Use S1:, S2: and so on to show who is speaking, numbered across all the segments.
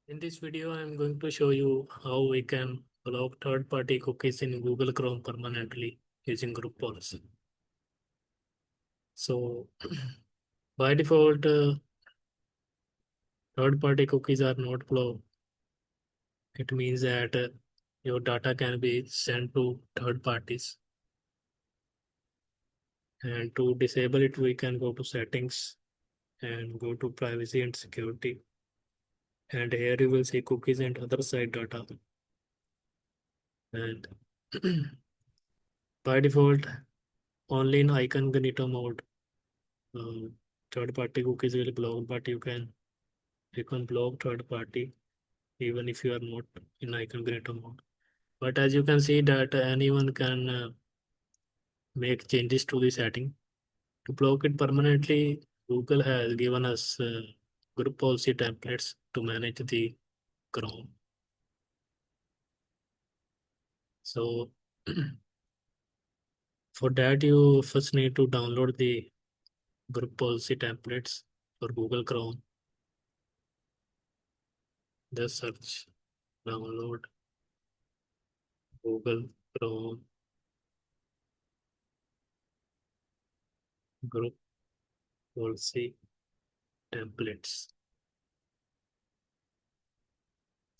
S1: In this video, I am going to show you how we can block third-party cookies in Google Chrome permanently using group policy. So by default, third-party cookies are not blocked. It means that your data can be sent to third parties. And to disable it, we can go to settings and go to privacy and security. And here you will see cookies and other site data. And by default, only in incognito mode uh, third party cookies will block, but you can block third party even if you are not in incognito mode. But as you can see that anyone can make changes to the setting. To block it permanently, Google has given us group policy templates to manage the Chrome. So for that, you first need to download the group policy templates for Google Chrome. Just search download Google Chrome group policy templates.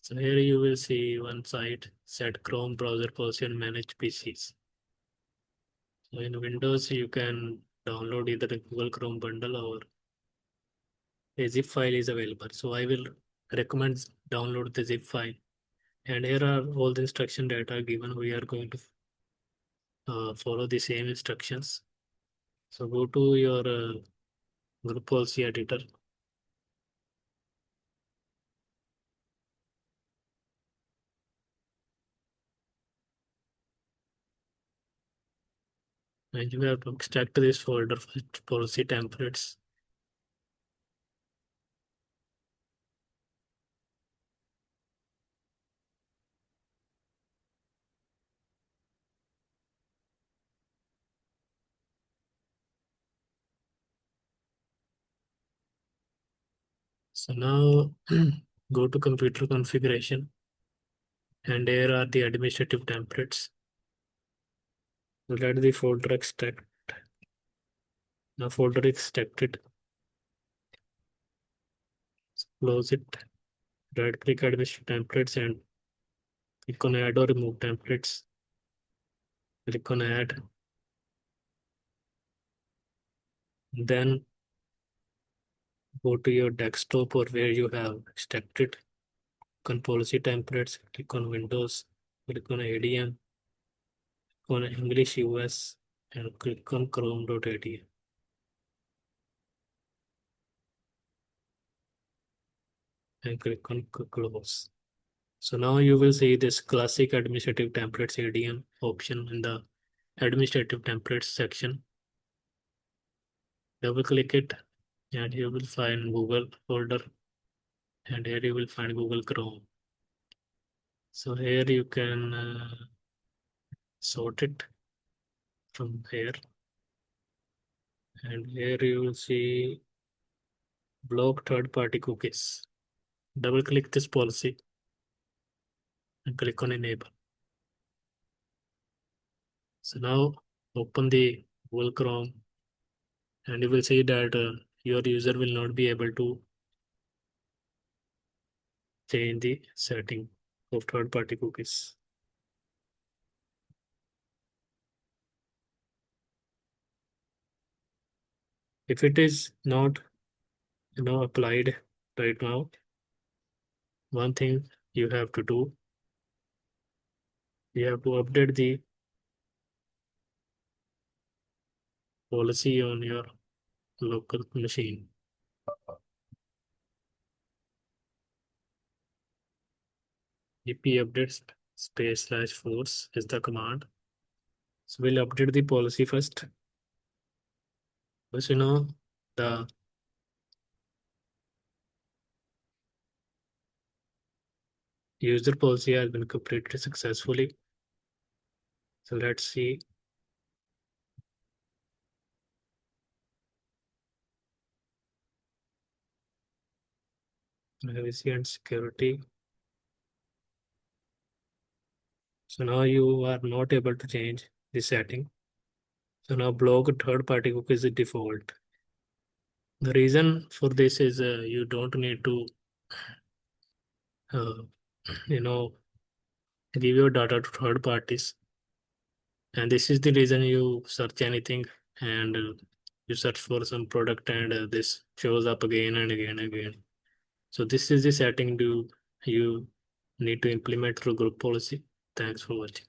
S1: So here you will see one site, set Chrome browser policy and manage PCs. So in Windows, you can download either the Google Chrome bundle or a zip file is available. So I will recommend download the zip file. And here are all the instruction that are given. We are going to follow the same instructions. So go to your group policy editor. And you have to extract this folder for policy templates. So now go to computer configuration, and here are the administrative templates. So let the folder extract. Now folder extracted. Close it. Right click administrative templates and click on add or remove templates. Click on add. Then go to your desktop or where you have extracted. Click on policy templates. Click on Windows. Click on ADM. Click on English US and click on Chrome.adm. And click on close. So now you will see this classic administrative templates ADM option in the administrative templates section. Double click it and you will find Google folder, and here you will find Google Chrome. So here you can sort it from here, and here you will see block third party cookies. Double click this policy and click on enable. So now open the Google Chrome, and you will see that your user will not be able to change the setting of third party cookies. If it is not applied right now, one thing you have to do, you have to update the policy on your local machine. ep update /force is the command. So we'll update the policy first. Because the user policy has been completed successfully. So let's see. privacy and security. So now you are not able to change the setting. So now block third party cookie is the default. The reason for this is you don't need to uh, you know give your data to third parties, and this is the reason you search anything and you search for some product and this shows up again and again and again. So this is the setting you need to implement through group policy. Thanks for watching.